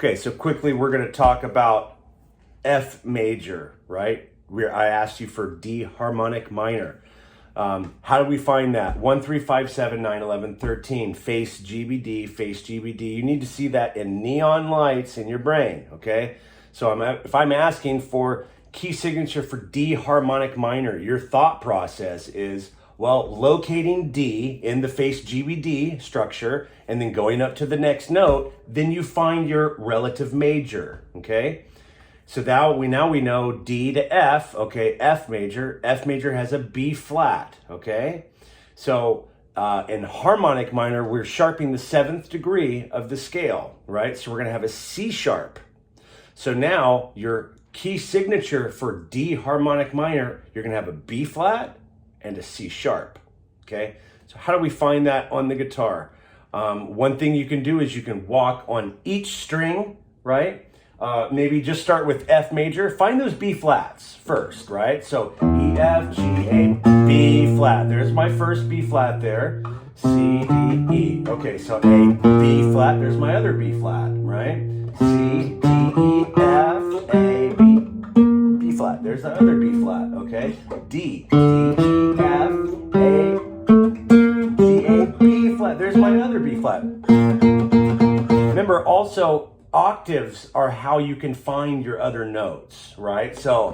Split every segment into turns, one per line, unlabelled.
Okay, so quickly we're going to talk about F major, right? I asked you for D harmonic minor. How do we find that? 1, 3, 5, 7, 9, 11, 13. Face GBD, face GBD. You need to see that in neon lights in your brain, okay? So if I'm asking for key signature for D harmonic minor, your thought process is, well, locating D in the face GBD structure and then going up to the next note, then you find your relative major, okay? So now we know D to F, okay, F major. F major has a B flat, okay? So in harmonic minor, we're sharpening the 7th degree of the scale, right? So we're gonna have a C sharp. So now your key signature for D harmonic minor, you're gonna have a B flat and a C sharp, okay? So how do we find that on the guitar? One thing you can do is you can walk on each string, right? Maybe just start with F major. Find those B flats first, right? So E, F, G, A, B flat. There's my first B flat there. C, D, E. Okay, so A, B flat. There's my other B flat, right? C, D, E, F, A, B. B flat. There's the other B flat, okay? D, D, E, F, A, D, A, B flat. There's my other B flat. Remember also, octaves are how you can find your other notes, right? So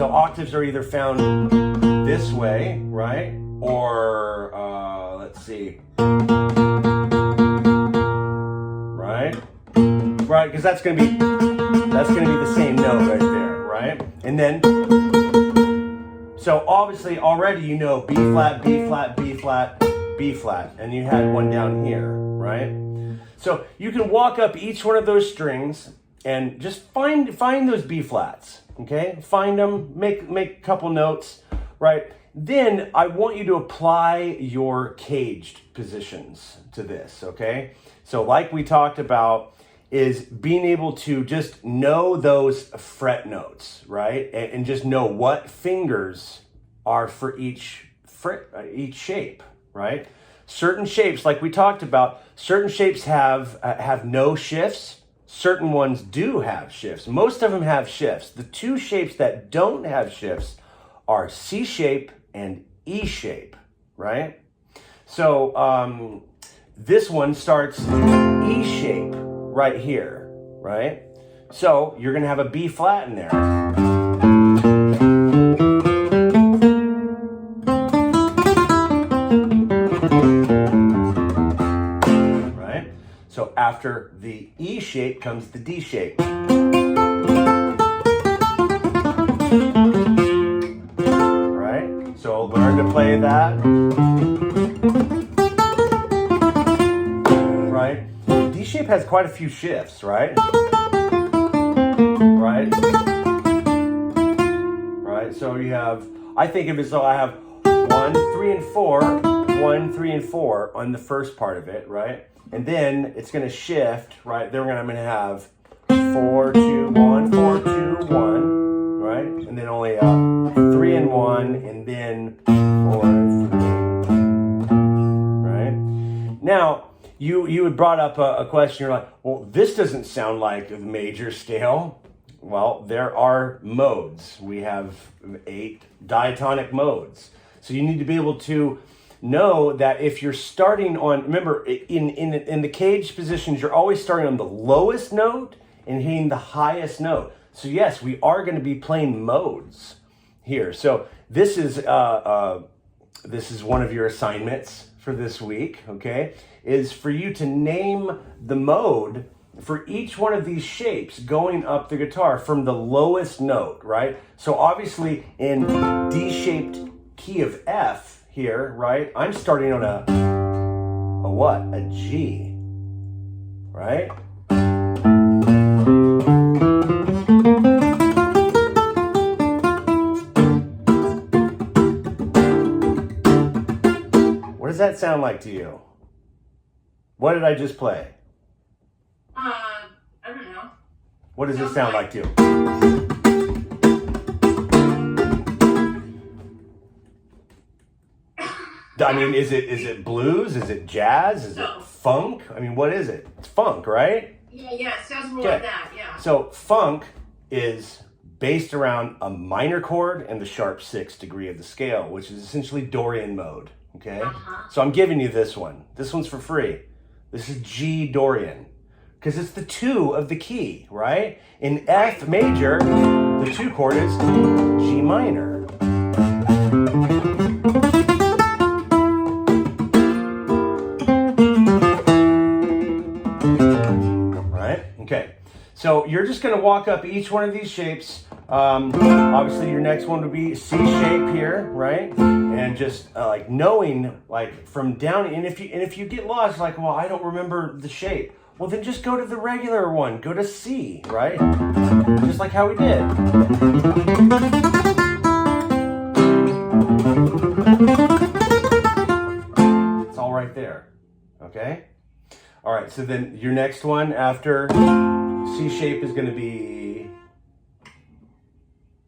octaves are either found this way, right? Or, let's see, right? Right, because that's gonna be the same note right there, right? And then, so obviously already you know B flat, B flat, B flat, B flat, and you had one down here, right? So you can walk up each one of those strings and just find those B flats, okay? Find them, make a couple notes, right? Then I want you to apply your caged positions to this, okay? So like we talked about is being able to just know those fret notes, right? And just know what fingers are for each shape, right? Certain shapes, like we talked about, certain shapes have no shifts. Certain ones do have shifts. Most of them have shifts. The two shapes that don't have shifts are C shape and E shape, right? So this one starts E shape right here, right? So you're gonna have a B flat in there. So after the E shape comes the D shape. Right? So learn to play that. Right? D shape has quite a few shifts, right? Right? Right? So you have, I think of it as though I have 1, 3, and 4, 1, 3, and 4 on the first part of it, right? And then it's going to shift, right? Then I'm going to have 4, 2, 1, 4, 2, 1, right? And then only 3 and 1, and then 4 and 3, right? Now, you had brought up a question. You're like, well, this doesn't sound like the major scale. Well, there are modes. We have 8 diatonic modes. So you need to be able to know that if you're starting on, remember in the cage positions, you're always starting on the lowest note and hitting the highest note. So yes, we are going to be playing modes here. So this is one of your assignments for this week, okay, is for you to name the mode for each one of these shapes going up the guitar from the lowest note, right? So obviously in D-shaped key of F, here, right? I'm starting on a what? A G, right? What does that sound like to you? What did I just play?
I don't know.
What does it sound like to you? I mean, is it blues? Is it jazz? Is
No.
it funk? I mean, what is it? It's funk, right?
Yeah, it sounds more like that, yeah.
So funk is based around a minor chord and the sharp 6th degree of the scale, which is essentially Dorian mode, okay? So I'm giving you this one. This one's for free. This is G Dorian, because it's the 2 of the key, right? In F major, the 2 chord is G minor. Right? Okay. So you're just going to walk up each one of these shapes. Obviously, your next one would be C shape here, right? And just like knowing, like from down. And if you get lost, like, well, I don't remember the shape. Well, then just go to the regular one. Go to C, right? Just like how we did. It's all right there. Okay. All right. So then your next one after C shape is going to be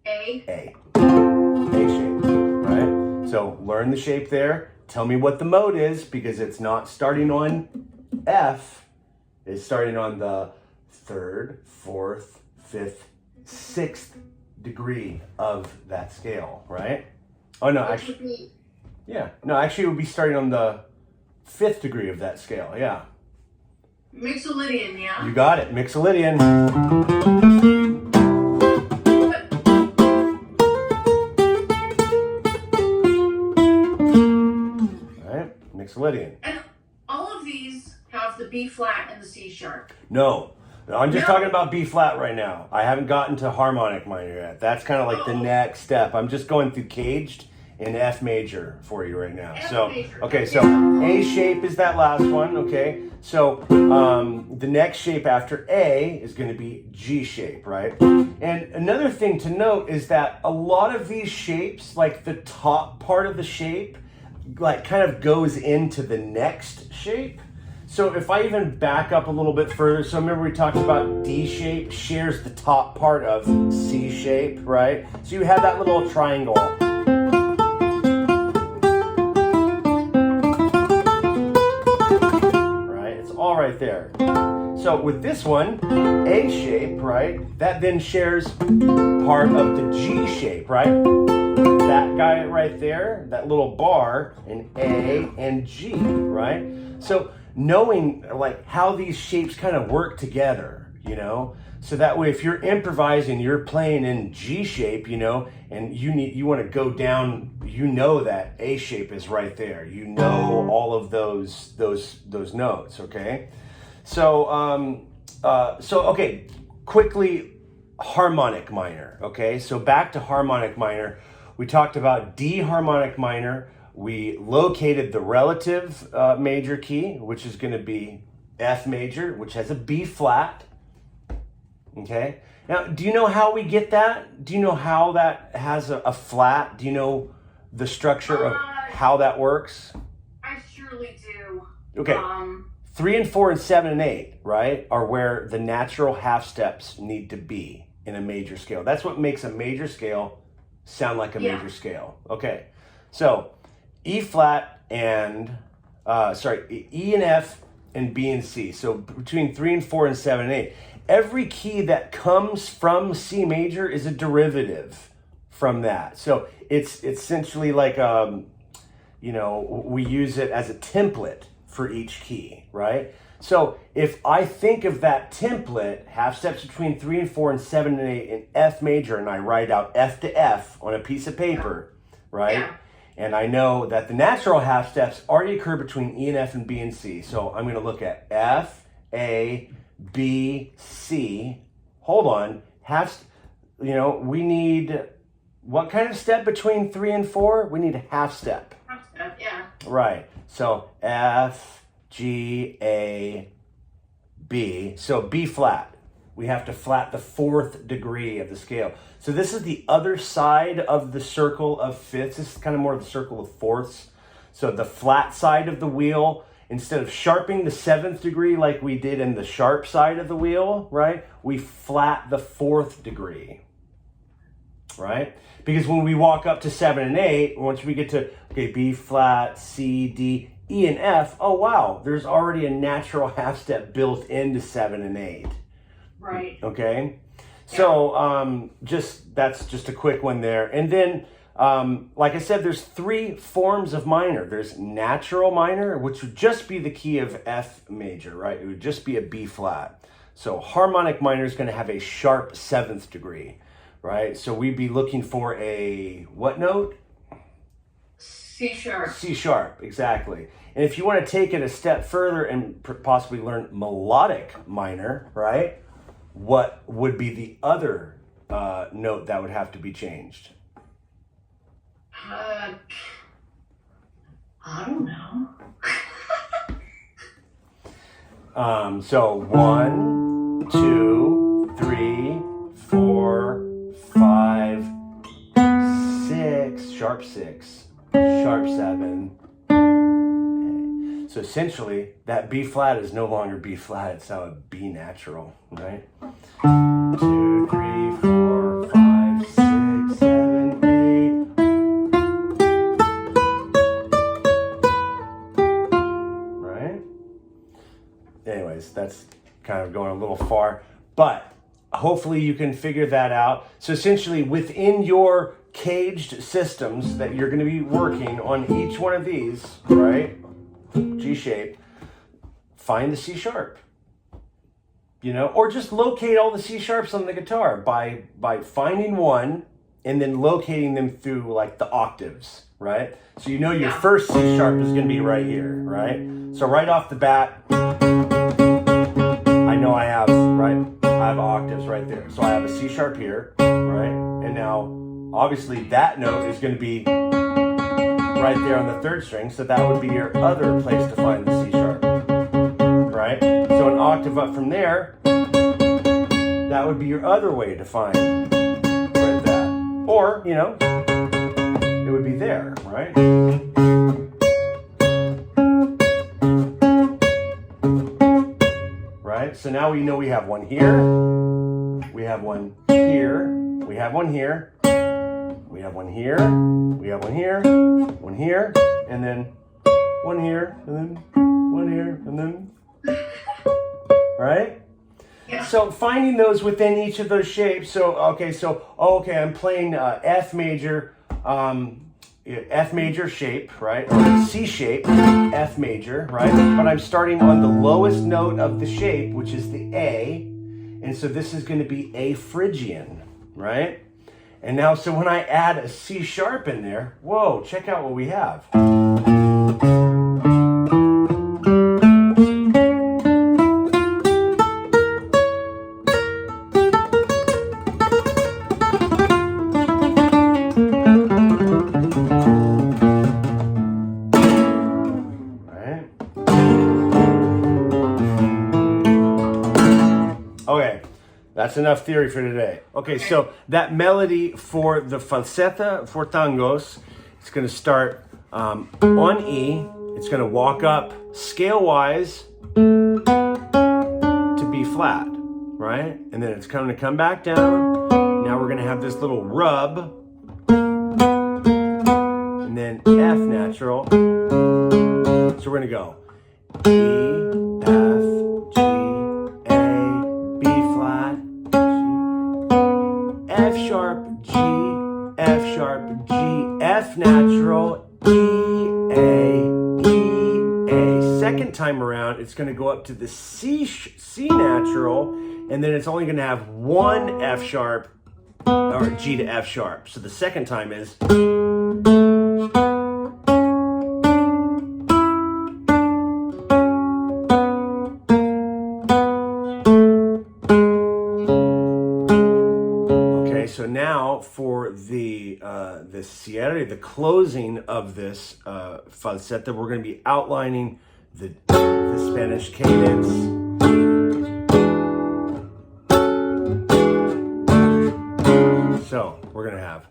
A shape, right? So learn the shape there. Tell me what the mode is, because it's not starting on F. It's starting on the 3rd, 4th, 5th, 6th degree of that scale, right? Oh no, actually, yeah, no, actually it would be starting on the 5th degree of that scale, yeah.
Mixolydian, yeah.
You got it, Mixolydian. All right, Mixolydian.
And all of these have the B flat and the C sharp.
No, I'm just talking about B flat right now. I haven't gotten to harmonic minor yet. That's kind of like the next step. I'm just going through caged in F major for you right now. So, okay, so A shape is that last one, okay? So the next shape after A is going to be G shape, right? And another thing to note is that a lot of these shapes, like the top part of the shape, like kind of goes into the next shape. So if I even back up a little bit further, so remember we talked about D shape shares the top part of C shape, right? So you have that little triangle. Right, it's all right there. So with this one, A shape, right, that then shares part of the G shape, right? That guy right there, that little bar, in A and G, right? So knowing like how these shapes kind of work together, you know, so that way if you're improvising, you're playing in G shape, you know, and you want to go down, you know that A shape is right there. You know all of those notes, okay? So okay, quickly harmonic minor, okay? So back to harmonic minor. We talked about D harmonic minor. We located the relative major key, which is going to be F major, which has a B flat. Okay. Now, do you know how we get that? Do you know how that has a flat? Do you know the structure of how that works?
I surely do.
Okay. 3 and 4 and 7 and 8, right, are where the natural half steps need to be in a major scale. That's what makes a major scale sound like a major scale. Okay. So E flat and, E and F and B and C. So between 3 and 4 and 7 and 8. Every key that comes from C major is a derivative from that. So it's essentially like, you know, we use it as a template for each key, right? So if I think of that template, half steps between 3 and 4 and 7 and 8 in F major, and I write out F to F on a piece of paper, right? Yeah. And I know that the natural half steps already occur between E and F and B and C. So I'm going to look at F, A, B, C. Hold on. You know, we need what kind of step between 3 and 4? We need a half step.
Half step, yeah.
Right. So F, G, A, B. So B flat. We have to flat the 4th degree of the scale. So this is the other side of the circle of fifths. This is kind of more of the circle of fourths. So the flat side of the wheel, instead of sharpening the 7th degree like we did in the sharp side of the wheel, right? We flat the 4th degree. right? Because when we walk up to 7 and 8, once we get to, okay, B flat, C, D, E, and F, oh wow, there's already a natural half step built into 7 and 8.
Right.
Okay? So that's just a quick one there. And then, like I said, there's 3 forms of minor. There's natural minor, which would just be the key of F major, right? It would just be a B flat. So harmonic minor is going to have a sharp 7th degree, right? So we'd be looking for a what note?
C sharp.
C sharp, exactly. And if you want to take it a step further and possibly learn melodic minor, right? What would be the other note that would have to be changed?
I don't know.
So 1, 2, 3, 4, 5, 6, sharp 6, sharp 7. Okay. So essentially, that B flat is no longer B flat, it's now a B natural, right? 2, 3, 4, 5, 6, 7, 8. Right? Anyways, that's kind of going a little far, but hopefully you can figure that out. So essentially, within your caged systems that you're going to be working on each one of these, right? G shape, find the C sharp. You know, or just locate all the C sharps on the guitar by finding one and then locating them through like the octaves, right? So you know your first C sharp is going to be right here, right? So right off the bat, I know I have octaves right there. So I have a C sharp here, right? And now obviously that note is going to be right there on the 3rd string. So that would be your other place to find the C sharp, right? So an octave up from there, that would be your other way to find right that. Or, you know, it would be there, right? Right? So now we know we have one here, we have one here, we have one here, we have one here, we have one here, one here, and then one here, and then one here, and then, right?
Yeah.
So finding those within each of those shapes. So, okay, I'm playing F major shape, right? Or C shape, F major, right? But I'm starting on the lowest note of the shape, which is the A. And so this is going to be A Phrygian, right? And now, so when I add a C sharp in there, whoa, check out what we have. Okay, that's enough theory for today. Okay, so that melody for the falsetta for tangos, it's going to start on E. It's going to walk up scale-wise to B flat, right? And then it's going to come back down. Now we're going to have this little rub. And then F natural. So we're going to go E, F, G, A, B flat, G, F sharp, G, F sharp, G, F natural, E, A. Second time around, it's going to go up to the C natural, and then it's only going to have one F sharp, or G to F sharp. So the second time is... So now for the cierre, the closing of this falsetta, we're going to be outlining the Spanish cadence. So we're going to have...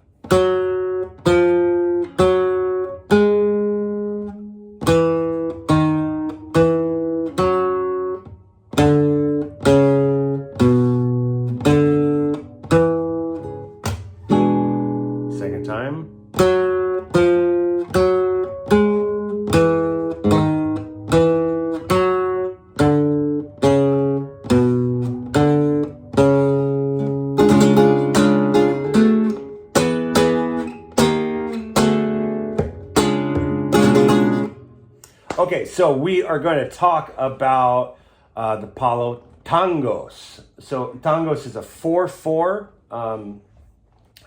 so we are going to talk about the Apollo Tangos. So Tangos is a 4/4.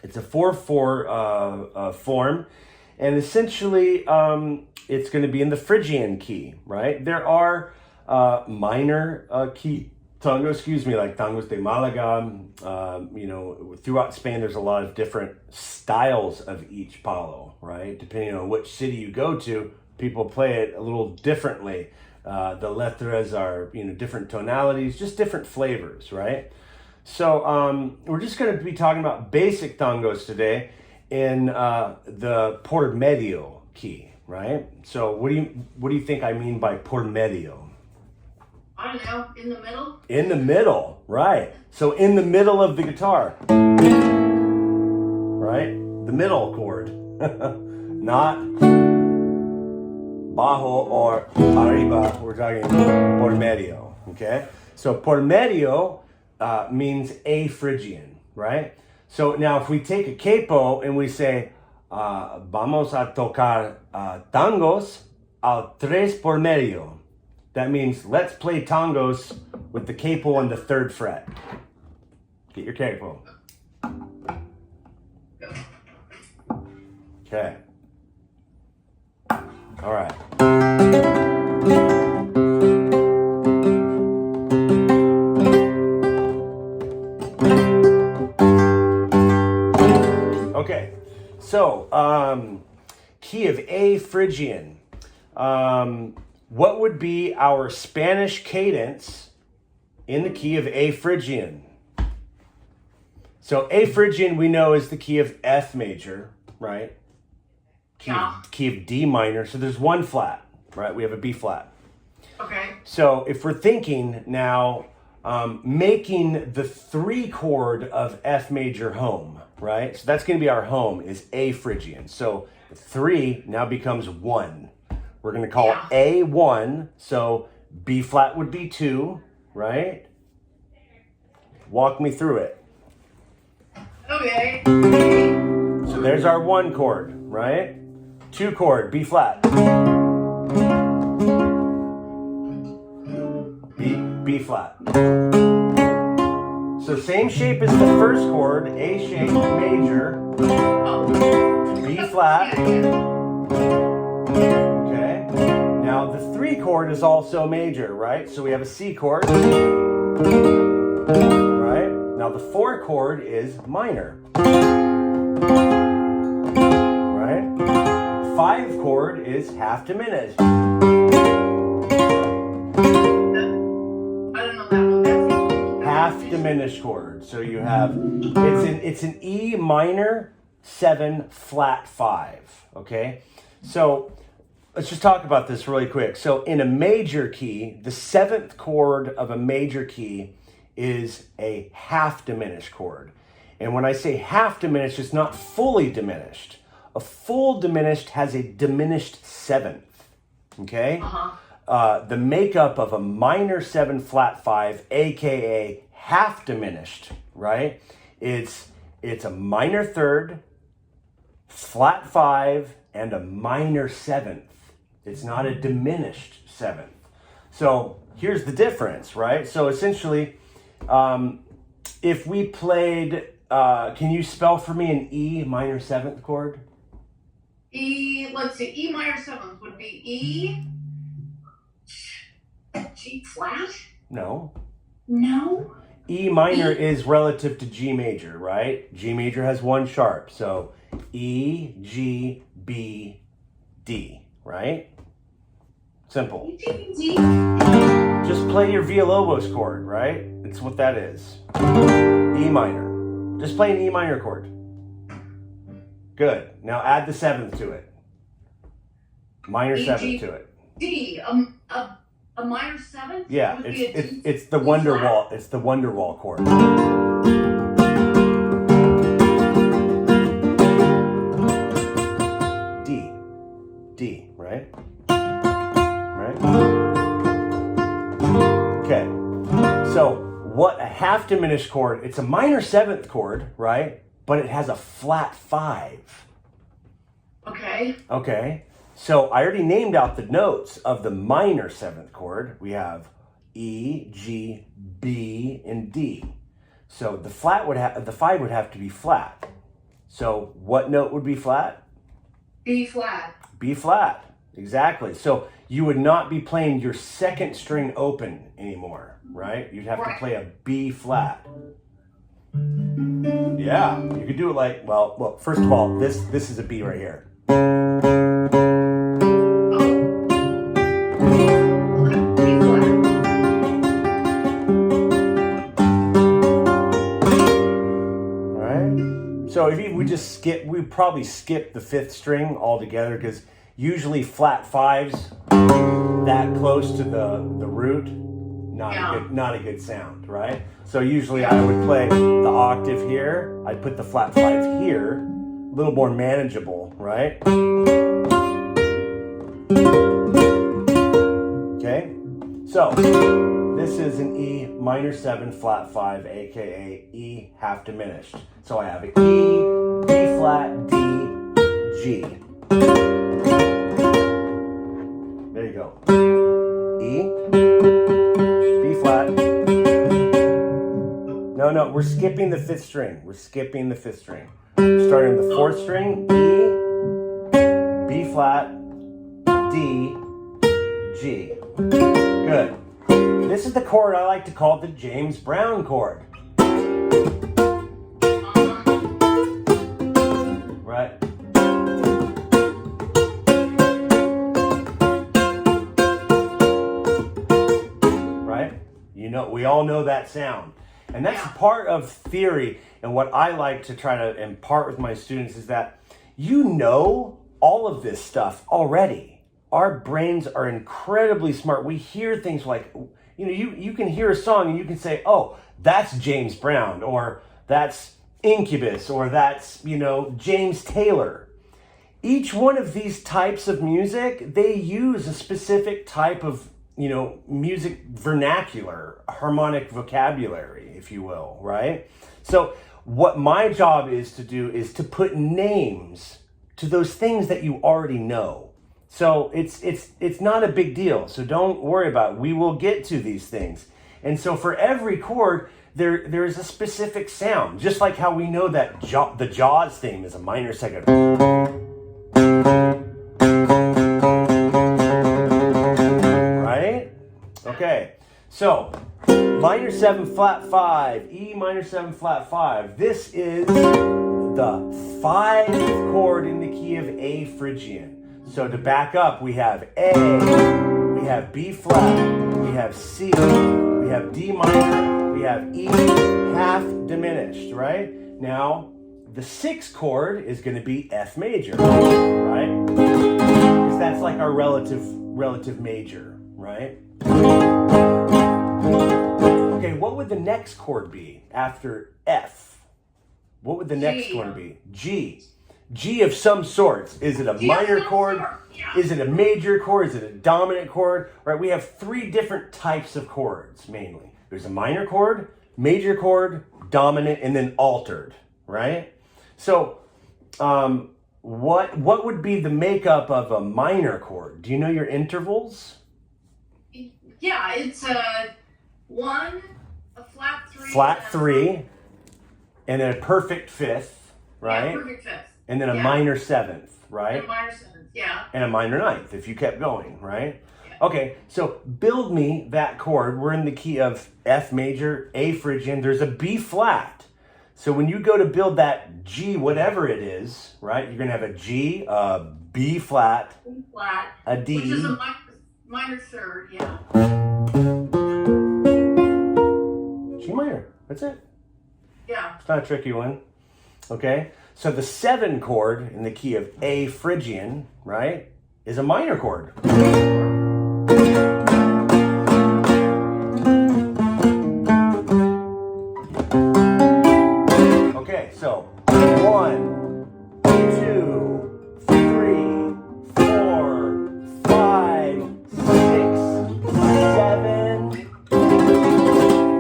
It's a 4/4 form, and essentially it's going to be in the Phrygian key, right? There are minor key tangos, like Tangos de Malaga. Throughout Spain, there's a lot of different styles of each palo, right? Depending on which city you go to, people play it a little differently. The letras are, different tonalities, just different flavors, right? So we're just going to be talking about basic tangos today in the por medio key, right? So what do you think I mean by por medio?
I don't know, in the middle?
In the middle, right. So in the middle of the guitar, right? The middle chord, not bajo or arriba. We're talking por medio, okay? So por medio means a Phrygian, right? So now if we take a capo and we say, vamos a tocar tangos al tres por medio. That means let's play tangos with the capo on the 3rd fret. Get your capo. Okay. All right. Okay. So, key of A Phrygian. What would be our Spanish cadence in the key of A Phrygian? So A Phrygian we know is the key of F major, right? Key of D minor. So there's one flat, right? We have a B flat.
Okay.
So if we're thinking now, making the 3 chord of F major home, right? So that's going to be our home is A Phrygian. So 3 now becomes 1. We're going to call A 1, so B flat would be 2, right? Walk me through it.
Okay.
So there's our 1 chord, right? 2 chord, B flat. B flat. So same shape as the first chord, A shape, major, B flat. Now the 3 chord is also major, right? So we have a C chord, right? Now the 4 chord is minor, right? 5 chord is half diminished.
I don't know that one.
Half diminished chord. So you have, it's an E minor 7 flat 5, okay? So let's just talk about this really quick. So in a major key, the 7th chord of a major key is a half diminished chord. And when I say half diminished, it's not fully diminished. A full diminished has a diminished 7th, okay? The makeup of a minor 7 flat 5, aka half diminished, right? It's a minor 3rd, flat 5, and a minor 7th. It's not a diminished 7th. So here's the difference, right? So essentially, if we played, can you spell for me an E minor 7th chord?
Let's see, E minor 7th would be E, G flat?
No.
No.
E minor is relative to G major, right? G major has 1 sharp, so E, G, B, D, right? Simple. Just play your Villalobos chord, right? It's what that is. E minor. Just play an E minor chord. Good. Now add the 7th to it. Minor 7th to it.
D. A minor 7th?
Yeah, it's the Wonderwall. It's the Wonderwall chord. D, right? Right? Okay. So what a half diminished chord, it's a minor 7th chord, right? But it has a flat 5.
Okay.
Okay. So I already named out the notes of the minor 7th chord. We have E, G, B, and D. So the 5 would have to be flat. So what note would be flat?
B flat.
B flat, exactly. So you would not be playing your 2nd string open anymore, right? You'd have to play a B flat. Yeah, you could do it like, well, look, first of all, this is a B right here. So if we'd probably skip the 5th string altogether, because usually flat 5s that close to the root, not a good sound, right? So usually I would play the octave here, I'd put the flat 5 here, a little more manageable, right? Okay, so this is an E minor 7 flat 5, aka E half diminished. So I have an E, B flat, D, G. There you go. E, B flat. No, we're skipping the 5th string. We're skipping the 5th string. We're starting the 4th string, E, B flat, D, G. Good. This is the chord I like to call the James Brown chord. Right? Right? You know, we all know that sound. And that's part of theory, and what I like to try to impart with my students is that you know all of this stuff already. Our brains are incredibly smart. We hear things like, you can hear a song and you can say, oh, that's James Brown, or that's Incubus, or that's, James Taylor. Each one of these types of music, they use a specific type of, music vernacular, harmonic vocabulary, if you will, right? So what my job is to do is to put names to those things that you already know. So it's not a big deal. So don't worry about it. We will get to these things. And so for every chord, there is a specific sound, just like how we know that the Jaws theme is a minor 2nd. Right? Okay. So minor 7 flat 5, E minor 7 flat 5. This is the 5th chord in the key of A Phrygian. So to back up, we have A, we have B flat, we have C, we have D minor, we have E half diminished, right? Now, the 6th chord is going to be F major, right? Because that's like our relative major, right? Okay, what would the next chord be after F? What would the next one be? G. G of some sorts. Is it a minor chord? Is it a major chord? Is it a dominant chord? Right? We have 3 different types of chords mainly. There's a minor chord, major chord, dominant, and then altered. Right? So, what would be the makeup of a minor chord? Do you know your intervals?
Yeah, it's a 1, a flat 3.
Flat 3, and then a perfect 5th, right?
Yeah, perfect 5th.
And then a minor 7th, right?
And a minor 7th, yeah.
And a minor 9th if you kept going, right? Yeah. Okay, so build me that chord. We're in the key of F major, A Phrygian. There's a B flat. So when you go to build that G, whatever it is, right? You're going to have a G, a B flat, a D.
Which is a minor 3rd, yeah.
G minor, that's it.
Yeah.
It's not a tricky one. Okay, so the 7 chord in the key of A Phrygian, right, is a minor chord. Okay, so 1, 2, 3, 4, 5, 6, 7,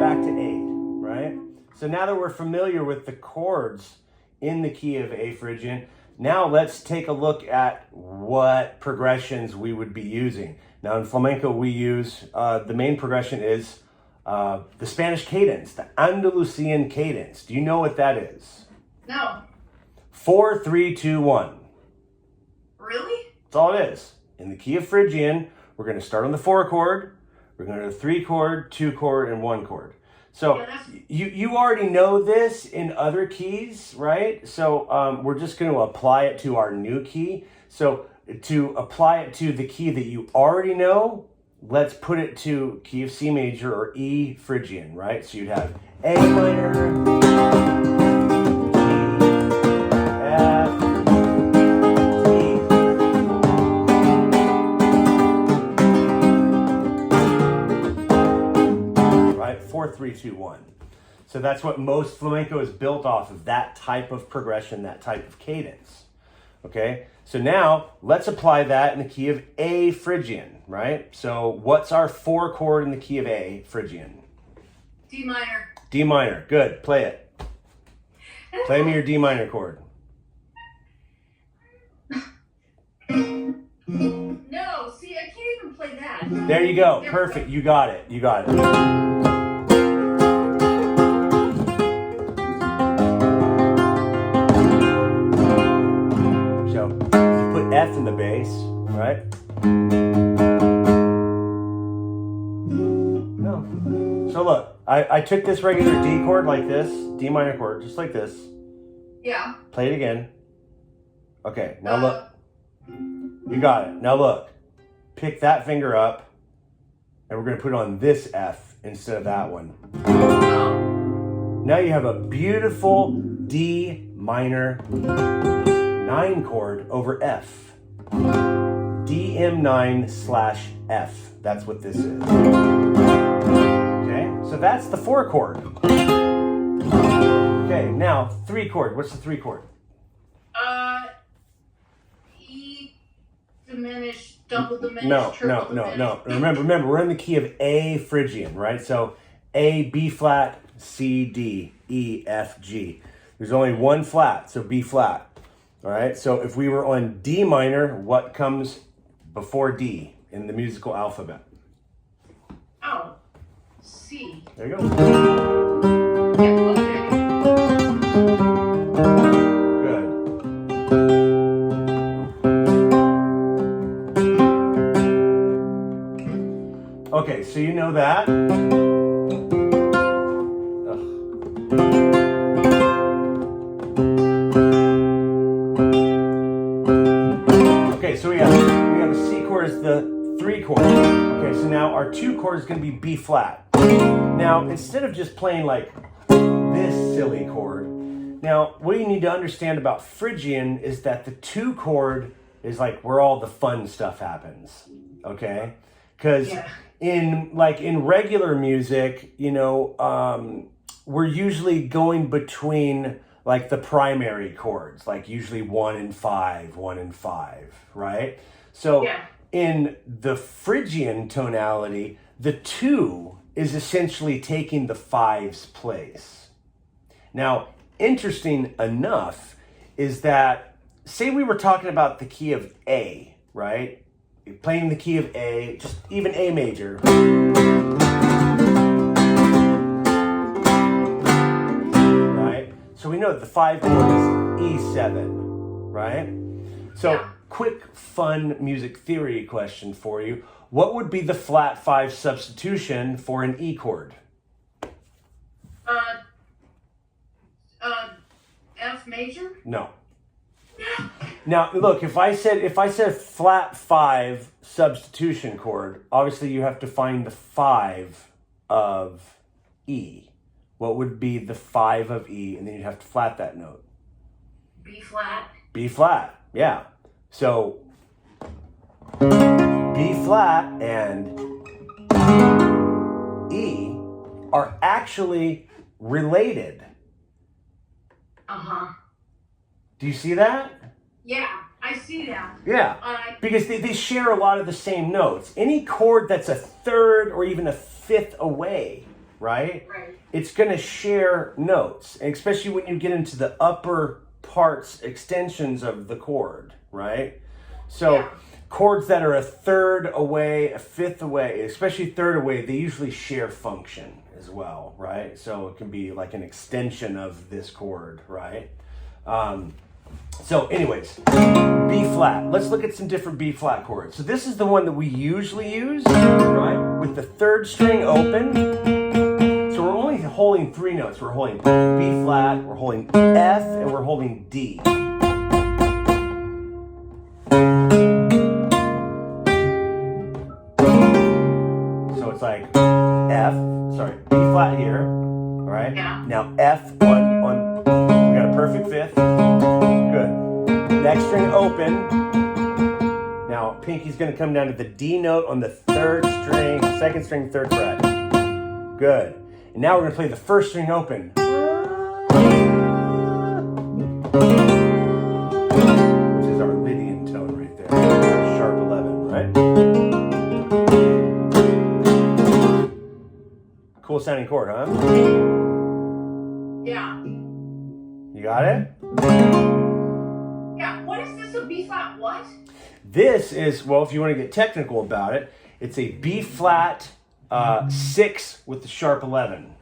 back to 8, right? So now that we're familiar with the chords in the key of A Phrygian, now let's take a look at what progressions we would be using. Now in flamenco, we use, the main progression is the Spanish cadence, the Andalusian cadence. Do you know what that is?
No.
4, 3, 2, 1.
Really?
That's all it is. In the key of Phrygian, we're going to start on the 4 chord, we're going to 3 chord, 2 chord, and 1 chord. So
Yeah,
you already know this in other keys, right? So we're just going to apply it to our new key. So to apply it to the key that you already know, let's put it to key of C major or E Phrygian, right? So you'd have A minor, F, E. Right? 4, 3, 2, 1. So that's what most flamenco is built off of, that type of progression, that type of cadence. Okay? So now let's apply that in the key of A Phrygian, right? So what's our 4 chord in the key of A Phrygian?
D minor.
D minor. Good. Play it. Play me your D minor chord.
No, see, I can't even play that.
There you go. Perfect. You got it. You got it. F in the bass, right? No. So look, I took this regular D chord like this, D minor chord, just like this.
Yeah.
Play it again. Okay, now look. You got it. Now look. Pick that finger up, and we're going to put it on this F instead of that one. Now you have a beautiful D minor 9 chord over F. DM9/F. That's what this is. Okay, so that's the 4 chord. Okay, now 3 chord. What's the 3 chord?
E diminished, double diminished,
No. Remember, we're in the key of A Phrygian, right? So A, B flat, C, D, E, F, G. There's only one flat, so B flat. All right, so if we were on D minor, what comes before D in the musical alphabet?
Oh, C.
There you go.
Yeah, okay.
Good. Okay, so you know that. So we have a C chord as the 3 chord. Okay, so now our 2 chord is going to be B flat. Now, instead of just playing like this silly chord, now what you need to understand about Phrygian is that the 2 chord is like where all the fun stuff happens. Okay? Because in regular music, you know, we're usually going between like the primary chords, like usually 1 and 5, 1 and 5, right? So in the Phrygian tonality, the 2 is essentially taking the 5's place. Now, interesting enough is that, say we were talking about the key of A, right? Playing the key of A, just even A major. So we know that the 5 chord is E7, right? So quick, fun music theory question for you. What would be the flat 5 substitution for an E chord?
F major?
No. Now, look, if I said flat 5 substitution chord, obviously you have to find the 5 of E. What would be the 5 of E, and then you'd have to flat that note?
B flat.
B flat, yeah. So B flat and E are actually related.
Uh-huh.
Do you see that?
Yeah, I see that.
Yeah, because they share a lot of the same notes. Any chord that's a third or even a fifth away, right?
Right.
It's going to share notes, and especially when you get into the upper parts, extensions of the chord, right? So
Yeah.
chords that are a third away, a fifth away, especially third away, they usually share function as well, right? So it can be like an extension of this chord, right? So anyways, B flat. Let's look at some different B flat chords. So this is the one that we usually use, right? With the third string open. So we're only holding 3 notes. We're holding B flat, we're holding F, and we're holding D. So it's like B flat here, all right?
Yeah.
Now F on, we got a perfect fifth. Good. Next string open. Now pinky's gonna come down to the D note on the third string, second string, third fret. Good. And now we're gonna play the first string open. Which is our Lydian tone right there. Our sharp 11, right? Cool sounding chord, huh?
Yeah.
You got it?
Yeah. What is this? A B flat what?
This is, well, if you want to get technical about it, it's a B flat 6 with the sharp 11.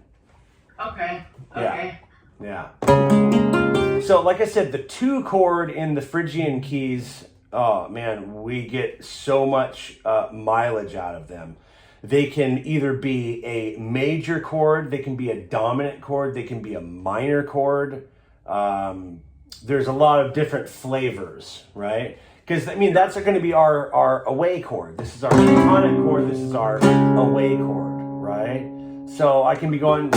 Okay.
Yeah.
Okay.
Yeah. So, like I said, the 2 chord in the Phrygian keys, oh man, we get so much mileage out of them. They can either be a major chord, they can be a dominant chord, they can be a minor chord. There's a lot of different flavors, right? Because, I mean, that's going to be our away chord. This is our tonic chord, this is our away chord, right? So I can be going...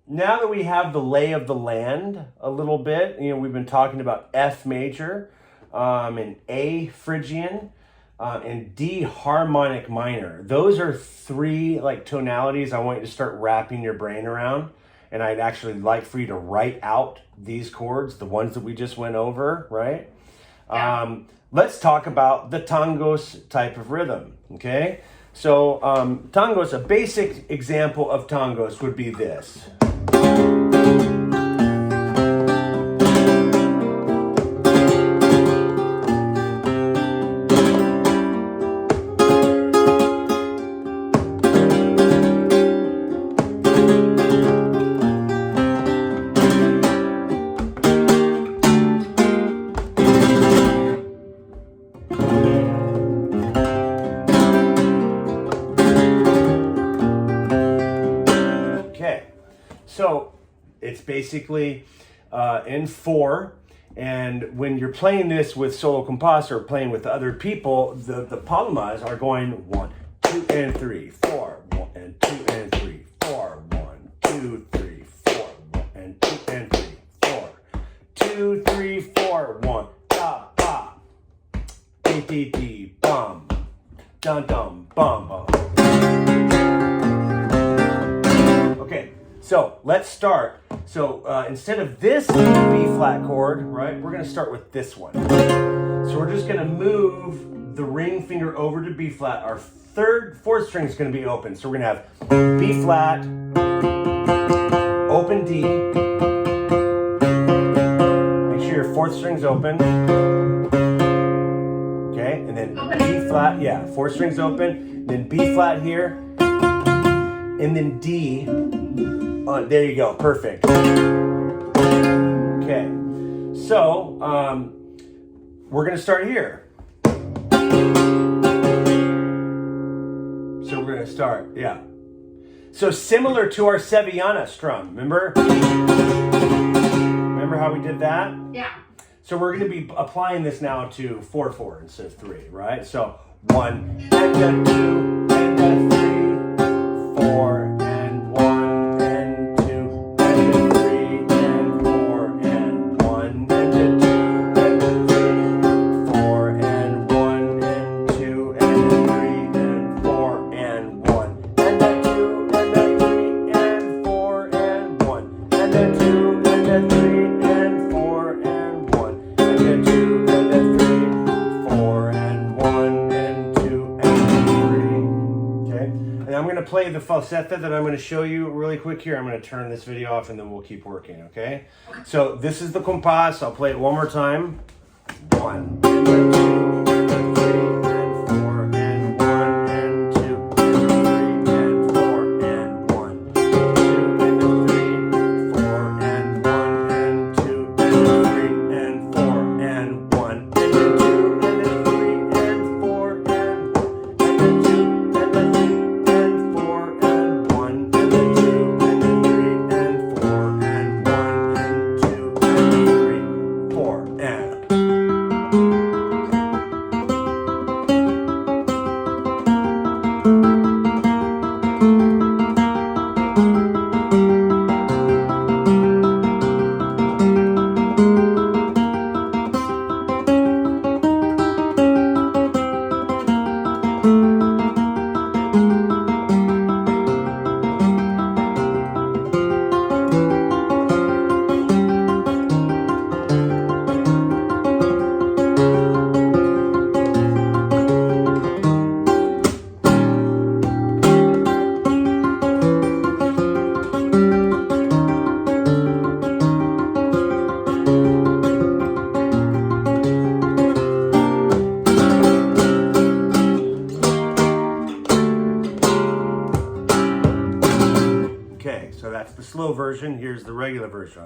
Now that we have the lay of the land a little bit, you know, we've been talking about F major and A Phrygian and D Harmonic Minor. Those are 3 like tonalities I want you to start wrapping your brain around. And I'd actually like for you to write out these chords, the ones that we just went over, right?
Yeah.
Let's talk about the tangos type of rhythm, okay? So tangos, a basic example of tangos would be this. So it's basically in 4, and when you're playing this with solo compas or playing with other people, the palmas are going 1, 2, and 3, 4, 1 and 2 and 3, 4, 1, 2, 3, 4, 1 and 2 and 3, 4, 2, 3, 4, 1, da ba, dee dee dee, bum, dum dum, bum bum. Okay. So let's start. So instead of this B flat chord, right, we're going to start with this one. So we're just going to move the ring finger over to B flat. Our fourth string is going to be open. So we're going to have B flat, open D. Make sure your fourth string's open. Okay, and then B flat, yeah, 4 strings open. Then B flat here, and then D. There you go, perfect. Okay, so we're gonna start here. So we're gonna start, yeah. So similar to our Sevillana strum, remember? Remember how we did that?
Yeah.
So we're gonna be applying this now to 4/4 instead of 3, right? So 1 and a 2 and a 3, 4. to play the falsetto that I'm going to show you really quick here. I'm going to turn this video off and then we'll keep working, okay? So this is the compas. I'll play it one more time. 1, 2, and 3, and 4, and 1, and 2, and 3, and 4, and 1, 2, and 3, 4, and 1, and 2, and 3, and 4, and 1, and 2, and 3, and 4, and 1, and 2, and 4, and 1, and 2, and 3, and 4, and 1, and 2, and 3, 4, and okay, so that's the slow version. Here's the regular version.